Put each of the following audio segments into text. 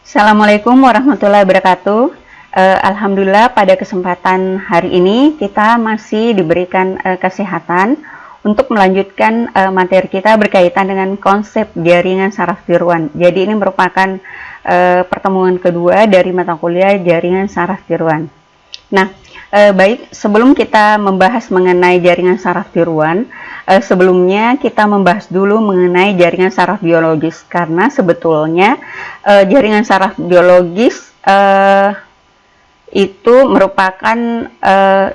Assalamualaikum warahmatullahi wabarakatuh. Alhamdulillah pada kesempatan hari ini kita masih diberikan kesehatan untuk melanjutkan materi kita berkaitan dengan konsep jaringan saraf tiruan. Jadi ini merupakan pertemuan kedua dari mata kuliah jaringan saraf tiruan. Nah, baik, sebelum kita membahas mengenai jaringan saraf tiruan, sebelumnya kita membahas dulu mengenai jaringan saraf biologis, karena sebetulnya jaringan saraf biologis itu merupakan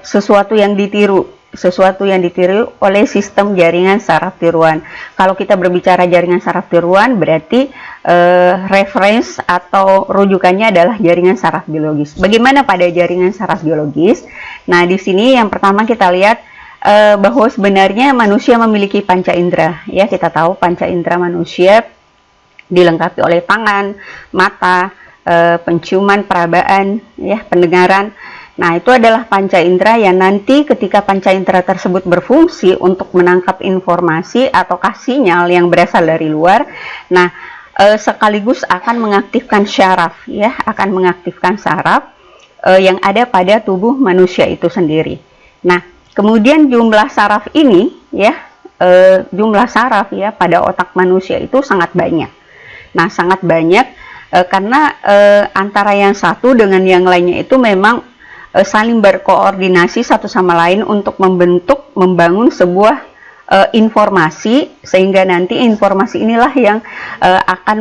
sesuatu yang ditiru oleh sistem jaringan saraf tiruan. Kalau kita berbicara jaringan saraf tiruan, berarti reference atau rujukannya adalah jaringan saraf biologis. Bagaimana pada jaringan saraf biologis? Nah, di sini yang pertama kita lihat bahwa sebenarnya manusia memiliki panca indera. Ya, kita tahu panca indera manusia dilengkapi oleh tangan, mata, penciuman, perabaan, ya, pendengaran. Nah, itu adalah panca indera yang nanti ketika panca indera tersebut berfungsi untuk menangkap informasi atau sinyal yang berasal dari luar, nah, sekaligus akan mengaktifkan syaraf, ya, akan mengaktifkan saraf yang ada pada tubuh manusia itu sendiri. Nah, kemudian jumlah saraf ini, ya, jumlah saraf ya pada otak manusia itu sangat banyak. Nah, sangat banyak karena antara yang satu dengan yang lainnya itu memang saling berkoordinasi satu sama lain untuk membangun sebuah informasi, sehingga nanti informasi inilah yang akan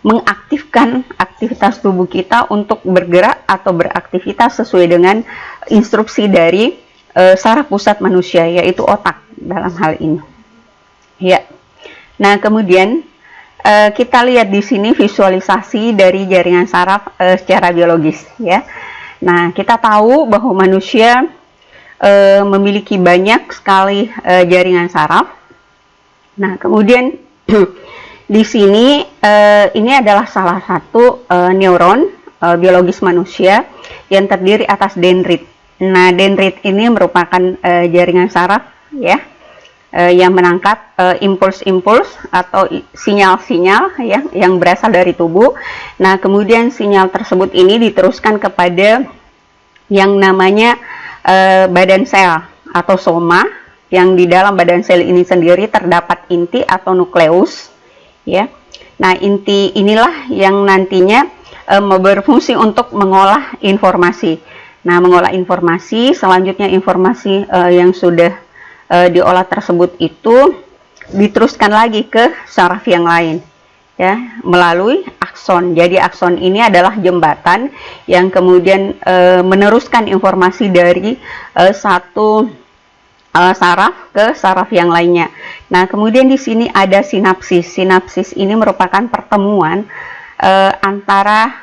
mengaktifkan aktivitas tubuh kita untuk bergerak atau beraktivitas sesuai dengan instruksi dari saraf pusat manusia, yaitu otak dalam hal ini. Ya. Nah, kemudian kita lihat di sini visualisasi dari jaringan saraf secara biologis, ya. Nah, kita tahu bahwa manusia memiliki banyak sekali jaringan saraf. Nah, kemudian di sini ini adalah salah satu neuron biologis manusia yang terdiri atas dendrit. Nah, dendrit ini merupakan jaringan saraf, ya, yang menangkap impuls-impuls atau sinyal-sinyal, ya, yang berasal dari tubuh. Nah, kemudian sinyal tersebut ini diteruskan kepada yang namanya badan sel atau soma, yang di dalam badan sel ini sendiri terdapat inti atau nukleus, ya. Nah, inti inilah yang nantinya berfungsi untuk mengolah informasi. Nah, mengolah informasi, selanjutnya informasi yang sudah diolah tersebut itu diteruskan lagi ke saraf yang lain, ya, melalui akson. Jadi akson ini adalah jembatan yang kemudian meneruskan informasi dari satu saraf ke saraf yang lainnya. Nah, kemudian di sini ada sinapsis. Sinapsis ini merupakan pertemuan antar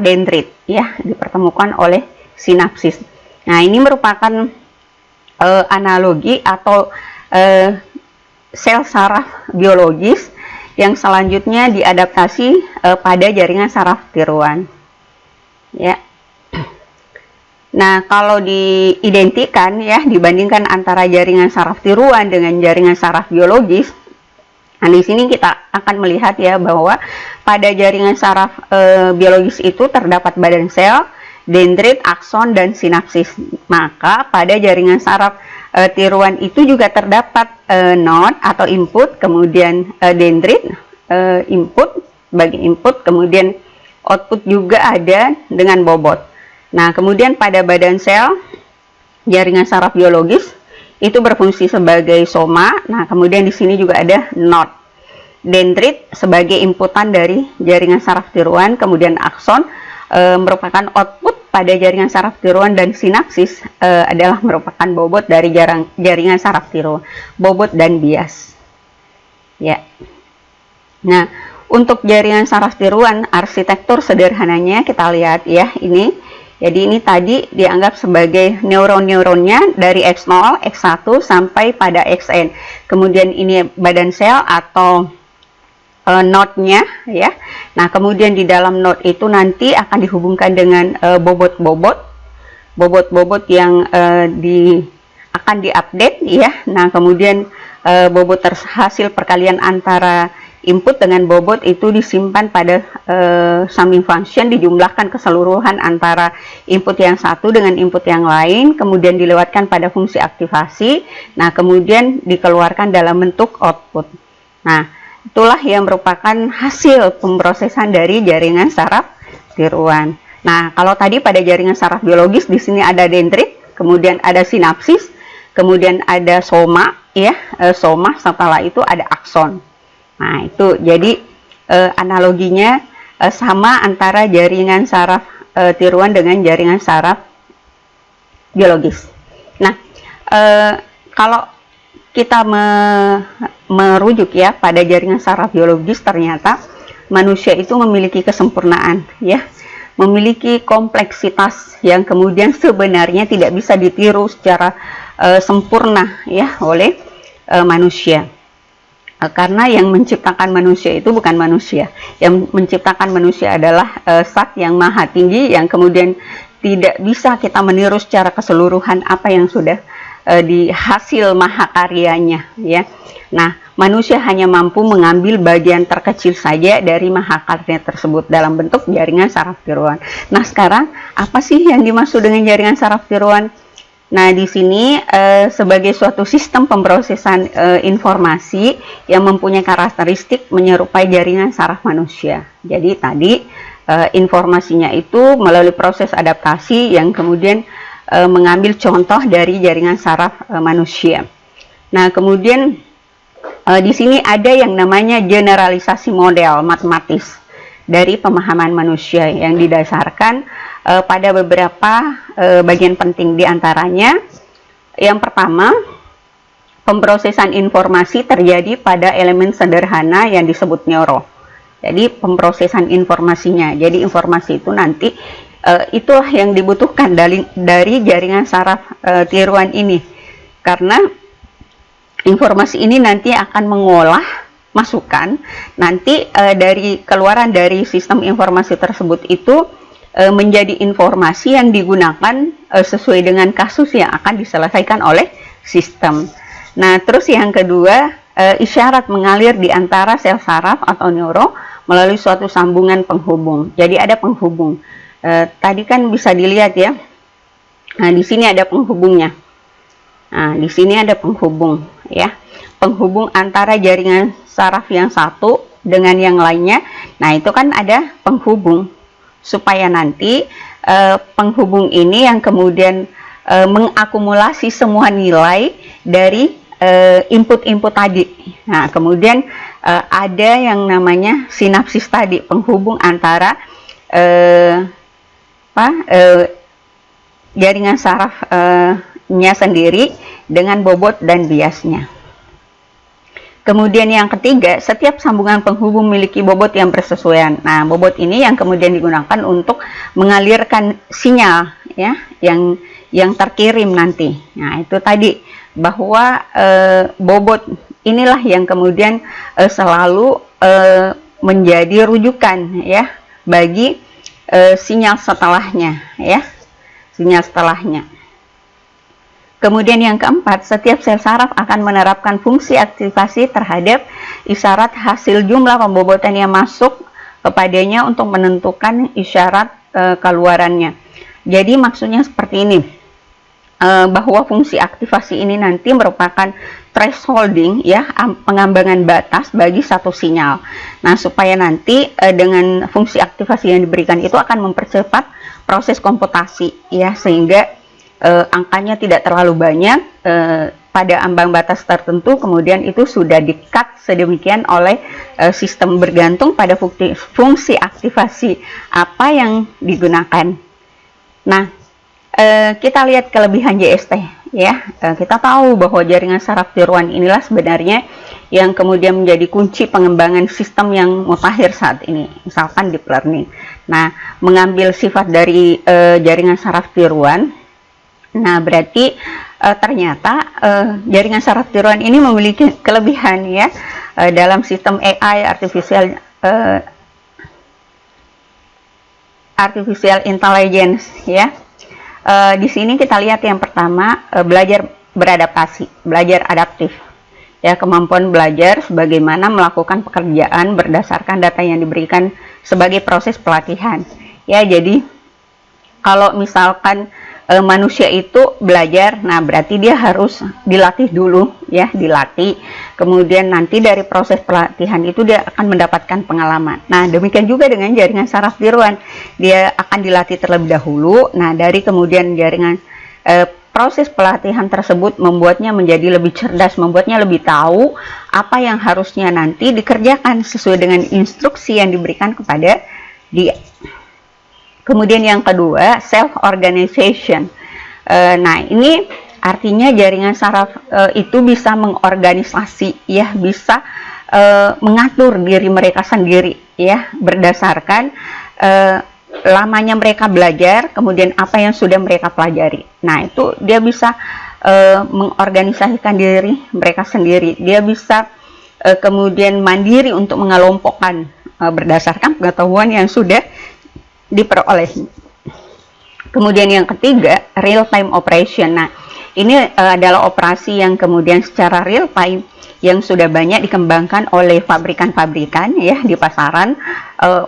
dendrit, ya, dipertemukan oleh sinapsis. Nah, ini merupakan analogi atau sel saraf biologis yang selanjutnya diadaptasi pada jaringan saraf tiruan, ya. Nah, kalau diidentikan, ya, dibandingkan antara jaringan saraf tiruan dengan jaringan saraf biologis, nah, di sini kita akan melihat, ya, bahwa pada jaringan saraf biologis itu terdapat badan sel, dendrit, akson, dan sinapsis. Maka pada jaringan saraf tiruan itu juga terdapat node atau input, kemudian dendrit input sebagai input, kemudian output juga ada dengan bobot. Nah, kemudian pada badan sel jaringan saraf biologis itu berfungsi sebagai soma. Nah, kemudian di sini juga ada node. Dendrit sebagai inputan dari jaringan saraf tiruan, kemudian akson merupakan output pada jaringan saraf tiruan, dan sinapsis adalah merupakan bobot dari jaringan saraf tiruan, bobot dan bias, ya. Nah, untuk jaringan saraf tiruan, arsitektur sederhananya kita lihat, ya, ini. Jadi ini tadi dianggap sebagai neuron-neuronnya dari X0, X1 sampai pada Xn. Kemudian ini badan sel atau node-nya, ya. Nah, kemudian di dalam node itu nanti akan dihubungkan dengan bobot yang akan diupdate, ya. Nah, kemudian bobot hasil perkalian antara input dengan bobot itu disimpan pada summing function, dijumlahkan keseluruhan antara input yang satu dengan input yang lain, kemudian dilewatkan pada fungsi aktivasi, nah kemudian dikeluarkan dalam bentuk output. Nah, itulah yang merupakan hasil pemrosesan dari jaringan saraf tiruan. Nah, kalau tadi pada jaringan saraf biologis di sini ada dendrit, kemudian ada sinapsis, kemudian ada soma, ya, soma, setelah itu ada akson. Nah, itu jadi analoginya sama antara jaringan saraf tiruan dengan jaringan saraf biologis. Nah, kalau kita merujuk ya pada jaringan saraf biologis, ternyata manusia itu memiliki kesempurnaan, ya, memiliki kompleksitas yang kemudian sebenarnya tidak bisa ditiru secara sempurna ya oleh manusia. Karena yang menciptakan manusia itu bukan manusia, yang menciptakan manusia adalah zat yang maha tinggi, yang kemudian tidak bisa kita meniru secara keseluruhan apa yang sudah di hasil mahakaryanya, ya. Nah, manusia hanya mampu mengambil bagian terkecil saja dari mahakarya tersebut dalam bentuk jaringan saraf tiruan. Nah, sekarang apa sih yang dimaksud dengan jaringan saraf tiruan? Nah, di sini sebagai suatu sistem pemrosesan informasi yang mempunyai karakteristik menyerupai jaringan saraf manusia. Jadi tadi informasinya itu melalui proses adaptasi yang kemudian mengambil contoh dari jaringan saraf manusia. Nah, kemudian di sini ada yang namanya generalisasi model matematis dari pemahaman manusia yang didasarkan pada beberapa bagian penting, diantaranya yang pertama, pemrosesan informasi terjadi pada elemen sederhana yang disebut neuro. Jadi pemrosesan informasinya, jadi informasi itu nanti itulah yang dibutuhkan dari jaringan saraf tiruan ini, karena informasi ini nanti akan mengolah masukan, nanti dari keluaran dari sistem informasi tersebut itu menjadi informasi yang digunakan sesuai dengan kasus yang akan diselesaikan oleh sistem. Nah, terus yang kedua, isyarat mengalir di antara sel saraf atau neuro melalui suatu sambungan penghubung. Jadi ada penghubung. Tadi kan bisa dilihat ya. Nah, di sini ada penghubungnya. Nah, di sini ada penghubung ya. Penghubung antara jaringan saraf yang satu dengan yang lainnya. Nah, itu kan ada penghubung, supaya nanti penghubung ini yang kemudian mengakumulasi semua nilai dari input-input tadi. Nah, kemudian ada yang namanya sinapsis tadi, penghubung antara jaringan sarafnya sendiri dengan bobot dan biasnya. Kemudian yang ketiga, setiap sambungan penghubung memiliki bobot yang bersesuaian. Nah, bobot ini yang kemudian digunakan untuk mengalirkan sinyal ya, yang terkirim nanti. Nah, itu tadi bahwa bobot inilah yang kemudian selalu menjadi rujukan ya bagi sinyal setelahnya ya, sinyal setelahnya. Kemudian yang keempat, setiap sel saraf akan menerapkan fungsi aktivasi terhadap isyarat hasil jumlah pembobotan yang masuk kepadanya untuk menentukan isyarat keluarannya. Jadi maksudnya seperti ini, bahwa fungsi aktivasi ini nanti merupakan thresholding ya, pengambangan batas bagi satu sinyal. Nah, supaya nanti dengan fungsi aktivasi yang diberikan itu akan mempercepat proses komputasi ya, sehingga angkanya tidak terlalu banyak pada ambang batas tertentu, kemudian itu sudah di-cut sedemikian oleh sistem bergantung pada fungsi aktivasi apa yang digunakan. Nah, kita lihat kelebihan JST ya. Kita tahu bahwa jaringan saraf tiruan inilah sebenarnya yang kemudian menjadi kunci pengembangan sistem yang mutakhir saat ini, misalkan deep learning. Nah, mengambil sifat dari jaringan saraf tiruan. Nah, berarti ternyata jaringan saraf tiruan ini memiliki kelebihan ya dalam sistem AI, artificial intelligence ya. Di sini kita lihat yang pertama, belajar beradaptasi, belajar adaptif. ya, kemampuan belajar sebagaimana melakukan pekerjaan berdasarkan data yang diberikan sebagai proses pelatihan. Ya, jadi kalau misalkan manusia itu belajar, nah berarti dia harus dilatih dulu, ya, dilatih. Kemudian nanti dari proses pelatihan itu dia akan mendapatkan pengalaman. Nah, demikian juga dengan jaringan saraf tiruan, dia akan dilatih terlebih dahulu. Nah, dari kemudian jaringan proses pelatihan tersebut membuatnya menjadi lebih cerdas, membuatnya lebih tahu apa yang harusnya nanti dikerjakan sesuai dengan instruksi yang diberikan kepada dia. Kemudian yang kedua, self-organization. Nah, ini artinya jaringan saraf itu bisa mengorganisasi, ya, bisa mengatur diri mereka sendiri, ya, berdasarkan lamanya mereka belajar, kemudian apa yang sudah mereka pelajari. Nah, itu dia bisa mengorganisasikan diri mereka sendiri. Dia bisa kemudian mandiri untuk mengelompokkan berdasarkan pengetahuan yang sudah diperoleh. Kemudian yang ketiga, real time operation. Nah, ini adalah operasi yang kemudian secara real time yang sudah banyak dikembangkan oleh pabrikan-pabrikan, ya, di pasaran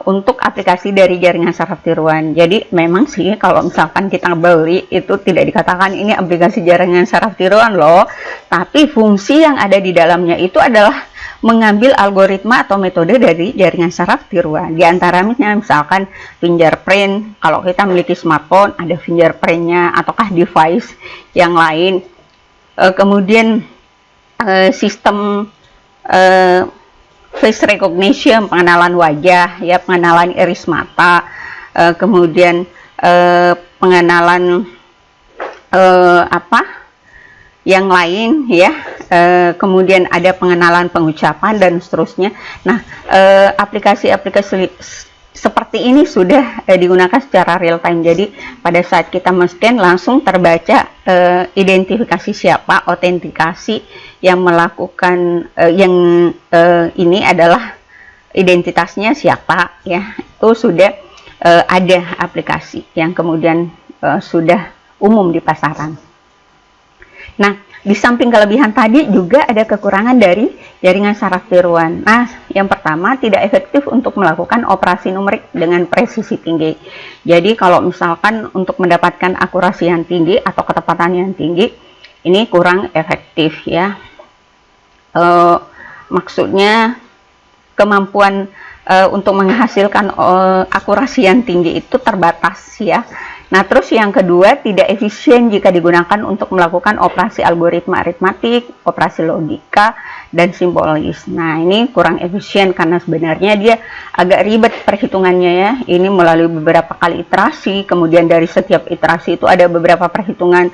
untuk aplikasi dari jaringan saraf tiruan. Jadi memang sih kalau misalkan kita beli itu tidak dikatakan ini aplikasi jaringan saraf tiruan loh, tapi fungsi yang ada di dalamnya itu adalah mengambil algoritma atau metode dari jaringan saraf tiruan. Di antaranya misalkan fingerprint, kalau kita memiliki smartphone ada fingerprintnya, ataukah device yang lain. Kemudian sistem face recognition, pengenalan wajah, ya, pengenalan iris mata, kemudian pengenalan yang lain, ya, kemudian ada pengenalan pengucapan dan seterusnya. Nah, aplikasi-aplikasi seperti ini sudah digunakan secara real time. Jadi pada saat kita men-scan langsung terbaca identifikasi siapa, autentikasi yang melakukan ini adalah identitasnya siapa, ya, itu sudah ada aplikasi yang kemudian sudah umum di pasaran. Nah, di samping kelebihan tadi juga ada kekurangan dari jaringan saraf tiruan. Nah, yang pertama tidak efektif untuk melakukan operasi numerik dengan presisi tinggi. Jadi kalau misalkan untuk mendapatkan akurasi yang tinggi atau ketepatan yang tinggi, ini kurang efektif, ya. Maksudnya kemampuan untuk menghasilkan akurasi yang tinggi itu terbatas, ya. Nah, terus yang kedua, tidak efisien jika digunakan untuk melakukan operasi algoritma aritmatik, operasi logika, dan simbolis. Nah, ini kurang efisien karena sebenarnya dia agak ribet perhitungannya, ya. Ini melalui beberapa kali iterasi, kemudian dari setiap iterasi itu ada beberapa perhitungan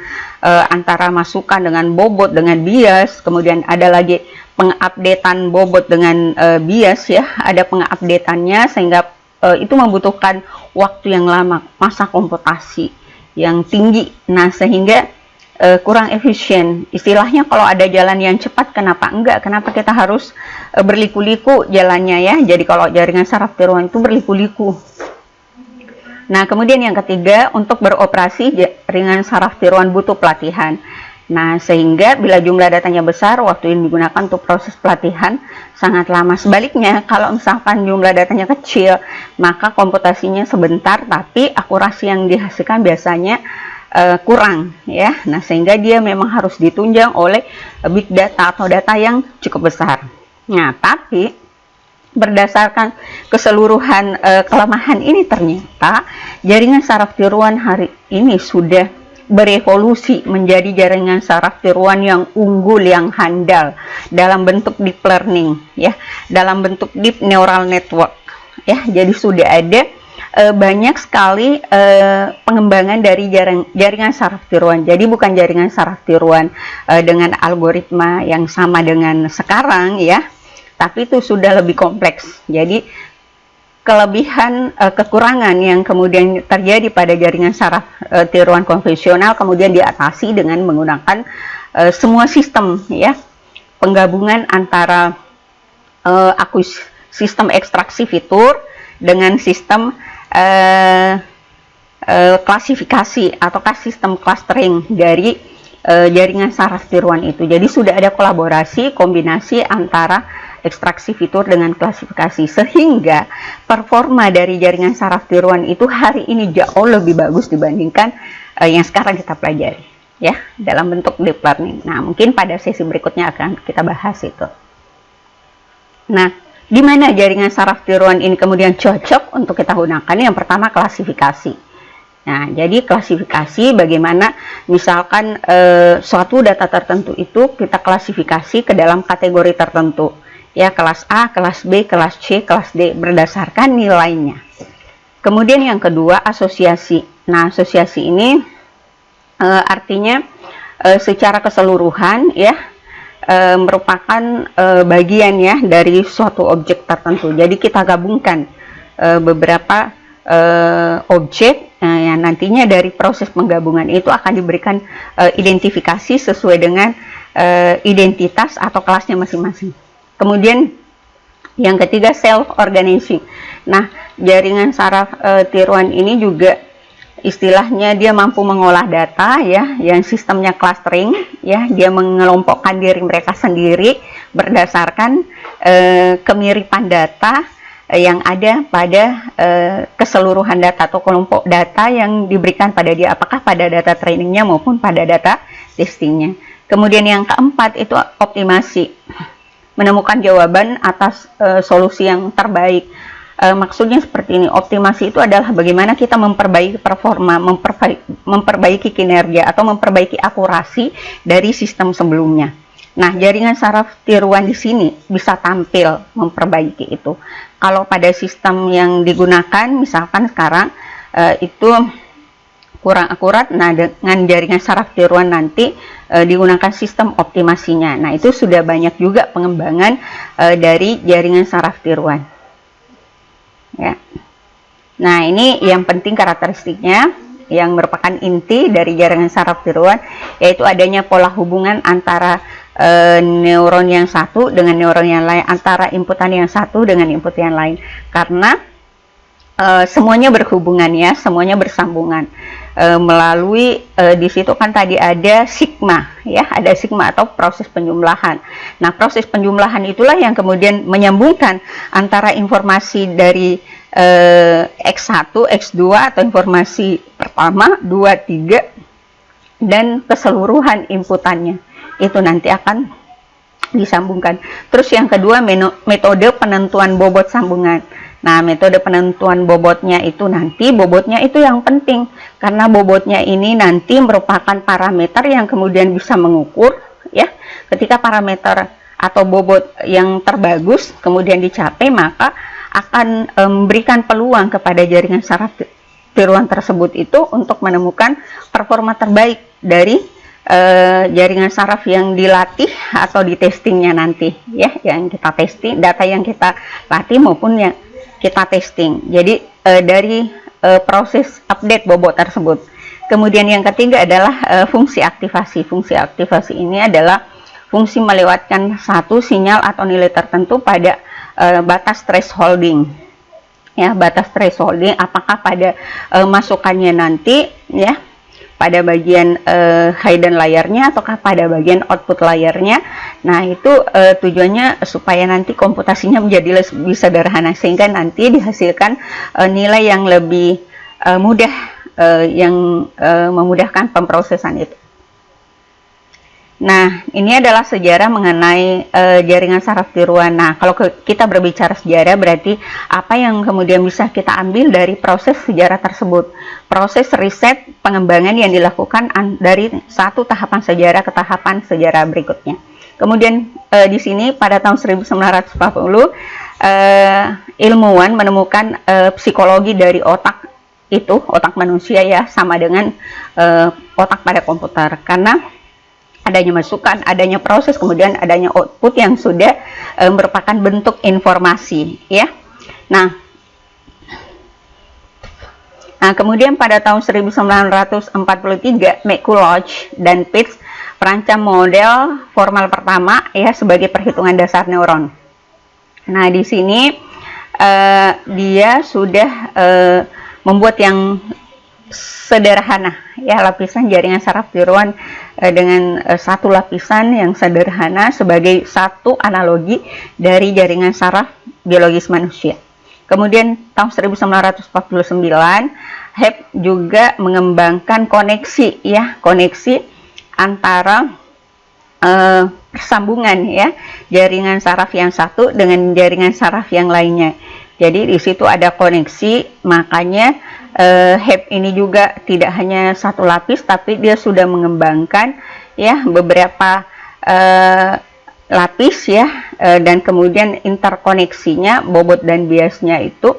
antara masukan dengan bobot, dengan bias, kemudian ada lagi pengupdatean bobot dengan bias, ya. Ada pengupdateannya sehingga itu membutuhkan waktu yang lama, masa komputasi yang tinggi. Nah, sehingga kurang efisien. Istilahnya kalau ada jalan yang cepat, kenapa enggak? Kenapa kita harus berliku-liku jalannya, ya? Jadi kalau jaringan saraf tiruan itu berliku-liku. Nah, kemudian yang ketiga, untuk beroperasi jaringan saraf tiruan butuh pelatihan. Nah, sehingga bila jumlah datanya besar, waktu yang digunakan untuk proses pelatihan sangat lama. Sebaliknya, kalau misalkan jumlah datanya kecil, maka komputasinya sebentar, tapi akurasi yang dihasilkan biasanya kurang, ya. Nah, sehingga dia memang harus ditunjang oleh big data atau data yang cukup besar. Nah, tapi berdasarkan keseluruhan kelemahan ini, ternyata jaringan saraf tiruan hari ini sudah berevolusi menjadi jaringan saraf tiruan yang unggul, yang handal dalam bentuk deep learning, ya, dalam bentuk deep neural network, ya. Jadi sudah ada banyak sekali pengembangan dari jaringan saraf tiruan. Jadi bukan jaringan saraf tiruan dengan algoritma yang sama dengan sekarang, ya, tapi itu sudah lebih kompleks. Jadi kelebihan, kekurangan yang kemudian terjadi pada jaringan saraf tiruan konvensional kemudian diatasi dengan menggunakan semua sistem, ya, penggabungan antara sistem ekstraksi fitur dengan sistem klasifikasi ataukah sistem clustering dari jaringan saraf tiruan itu. Jadi sudah ada kolaborasi, kombinasi antara ekstraksi fitur dengan klasifikasi, sehingga performa dari jaringan saraf tiruan itu hari ini jauh lebih bagus dibandingkan yang sekarang kita pelajari, ya, dalam bentuk deep learning. Nah, mungkin pada sesi berikutnya akan kita bahas itu. Nah, di mana jaringan saraf tiruan ini kemudian cocok untuk kita gunakan? Yang pertama, klasifikasi. Nah, jadi klasifikasi bagaimana misalkan suatu data tertentu itu kita klasifikasi ke dalam kategori tertentu. Ya, kelas A, kelas B, kelas C, kelas D berdasarkan nilainya. Kemudian yang kedua, asosiasi. Nah, asosiasi ini artinya secara keseluruhan, ya, merupakan bagian, ya, dari suatu objek tertentu. Jadi kita gabungkan beberapa objek yang nantinya dari proses penggabungan itu akan diberikan identifikasi sesuai dengan identitas atau kelasnya masing-masing. Kemudian yang ketiga, self organizing. Nah, jaringan saraf tiruan ini juga istilahnya dia mampu mengolah data, ya, yang sistemnya clustering, ya, dia mengelompokkan diri mereka sendiri berdasarkan kemiripan data yang ada pada keseluruhan data atau kelompok data yang diberikan pada dia, apakah pada data trainingnya maupun pada data testingnya. Kemudian yang keempat itu optimasi, menemukan jawaban atas solusi yang terbaik. Maksudnya seperti ini, optimasi itu adalah bagaimana kita memperbaiki performa, memperbaiki kinerja atau memperbaiki akurasi dari sistem sebelumnya. Nah, jaringan saraf tiruan di sini bisa tampil memperbaiki itu. Kalau pada sistem yang digunakan, misalkan sekarang itu kurang akurat, nah dengan jaringan saraf tiruan nanti digunakan sistem optimasinya. Nah, itu sudah banyak juga pengembangan dari jaringan saraf tiruan. Ya. Nah, ini yang penting karakteristiknya yang merupakan inti dari jaringan saraf tiruan, yaitu adanya pola hubungan antara neuron yang satu dengan neuron yang lain, antara inputan yang satu dengan input yang lain, karena semuanya berhubungan, ya, semuanya bersambungan melalui di situ kan tadi ada sigma, ya, ada sigma atau proses penjumlahan. Nah, proses penjumlahan itulah yang kemudian menyambungkan antara informasi dari X1, X2 atau informasi pertama, 2, 3 dan keseluruhan inputannya itu nanti akan disambungkan. Terus yang kedua, metode penentuan bobot sambungan. Nah, metode penentuan bobotnya itu nanti, bobotnya itu yang penting, karena bobotnya ini nanti merupakan parameter yang kemudian bisa mengukur, ya, ketika parameter atau bobot yang terbagus kemudian dicapai, maka akan memberikan peluang kepada jaringan saraf tiruan tersebut itu untuk menemukan performa terbaik dari jaringan saraf yang dilatih atau di testingnya nanti, ya, yang kita testing, data yang kita latih maupun yang kita testing. Jadi dari proses update bobot tersebut. Kemudian yang ketiga adalah fungsi aktivasi. Fungsi aktivasi ini adalah fungsi melewatkan satu sinyal atau nilai tertentu pada batas thresholding. Ya, batas thresholding apakah pada masukannya nanti, ya, pada bagian hidden layernya ataukah pada bagian output layernya. Nah, itu tujuannya supaya nanti komputasinya menjadi lebih sederhana, sehingga nanti dihasilkan nilai yang lebih mudah, yang memudahkan pemrosesan itu. Nah, ini adalah sejarah mengenai jaringan saraf tiruan. Nah, kalau kita berbicara sejarah, berarti apa yang kemudian bisa kita ambil dari proses sejarah tersebut? Proses riset pengembangan yang dilakukan dari satu tahapan sejarah ke tahapan sejarah berikutnya. Kemudian di sini pada tahun 1940 ilmuwan menemukan psikologi dari otak itu, otak manusia, ya, sama dengan otak pada komputer, karena adanya masukan, adanya proses, kemudian adanya output yang sudah merupakan bentuk informasi, ya. Nah, kemudian pada tahun 1943 McCulloch dan Pitts merancang model formal pertama, ya, sebagai perhitungan dasar neuron. Nah, di sini dia sudah membuat yang sederhana ya, lapisan jaringan saraf tiruan dengan satu lapisan yang sederhana sebagai satu analogi dari jaringan saraf biologis manusia. Kemudian tahun 1949 Hebb juga mengembangkan koneksi ya, koneksi antara persambungan ya jaringan saraf yang satu dengan jaringan saraf yang lainnya. Jadi di situ ada koneksi, makanya Hebb ini juga tidak hanya satu lapis, tapi dia sudah mengembangkan ya beberapa lapis ya, dan kemudian interkoneksinya, bobot dan biasnya itu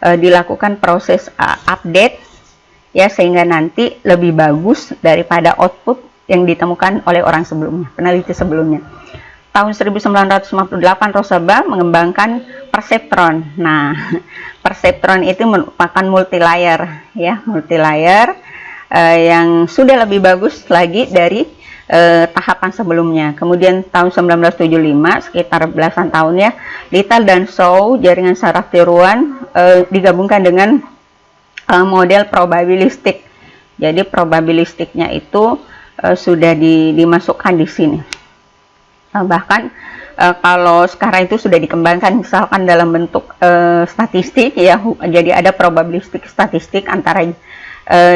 dilakukan proses update ya, sehingga nanti lebih bagus daripada output yang ditemukan oleh orang sebelumnya, peneliti sebelumnya. Tahun 1958 Rosaba mengembangkan perseptron. Nah, perseptron itu merupakan multilayer ya, multilayer yang sudah lebih bagus lagi dari tahapan sebelumnya. Kemudian tahun 1975, sekitar belasan tahun ya, Little dan Shaw jaringan saraf tiruan digabungkan dengan model probabilistik. Jadi probabilistiknya itu sudah dimasukkan di sini. Bahkan kalau sekarang itu sudah dikembangkan misalkan dalam bentuk statistik ya, jadi ada probabilistik statistik antara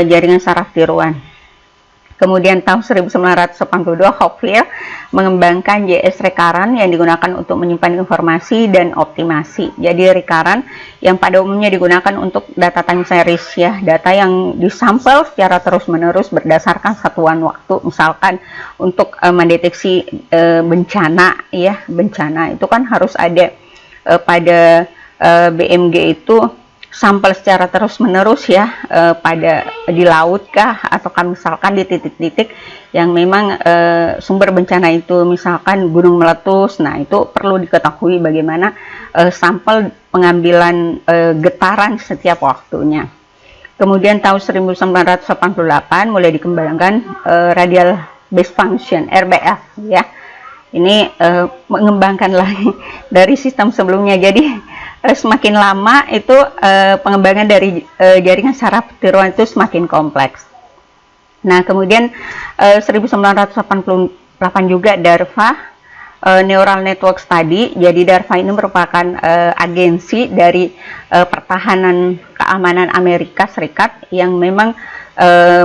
jaringan saraf tiruan. Kemudian tahun 1982 Hopfield mengembangkan JS recurrent yang digunakan untuk menyimpan informasi dan optimasi. Jadi recurrent yang pada umumnya digunakan untuk data time series ya, data yang disampel secara terus-menerus berdasarkan satuan waktu. Misalkan untuk mendeteksi bencana ya, bencana itu kan harus ada pada BMG itu sampel secara terus-menerus ya, pada di laut kah, atau kan misalkan di titik-titik yang memang sumber bencana itu misalkan gunung meletus. Nah, itu perlu diketahui bagaimana sampel pengambilan getaran setiap waktunya. Kemudian tahun 1988 mulai dikembangkan radial base function RBF ya. Ini mengembangkan lagi dari sistem sebelumnya. Jadi semakin lama itu pengembangan dari jaringan saraf tiruan itu semakin kompleks. Nah, kemudian 1988 juga DARPA, Neural Network Study. Jadi DARPA ini merupakan agensi dari pertahanan keamanan Amerika Serikat yang memang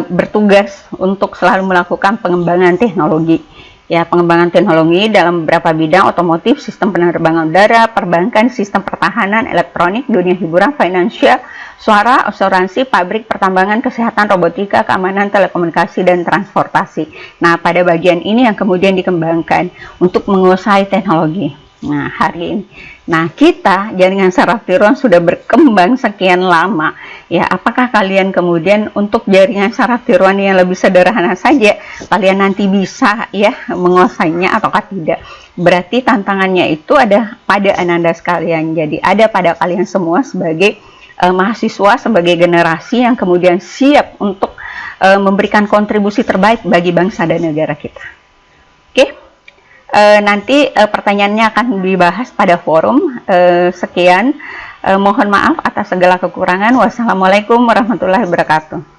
bertugas untuk selalu melakukan pengembangan teknologi. Ya, pengembangan teknologi dalam beberapa bidang: otomotif, sistem penerbangan udara, perbankan, sistem pertahanan, elektronik, dunia hiburan, finansial, suara, asuransi, pabrik, pertambangan, kesehatan, robotika, keamanan, telekomunikasi, dan transportasi. Nah, pada bagian ini yang kemudian dikembangkan untuk menguasai teknologi. Nah, hari ini. Nah, kita jaringan saraf tiruan sudah berkembang sekian lama. Ya, apakah kalian kemudian untuk jaringan saraf tiruan yang lebih sederhana saja, kalian nanti bisa ya menguasainya ataukah tidak? Berarti tantangannya itu ada pada Ananda sekalian. Jadi ada pada kalian semua sebagai mahasiswa, sebagai generasi yang kemudian siap untuk memberikan kontribusi terbaik bagi bangsa dan negara kita. Oke? Nanti pertanyaannya akan dibahas pada forum. Sekian, mohon maaf atas segala kekurangan. Wassalamualaikum warahmatullahi wabarakatuh.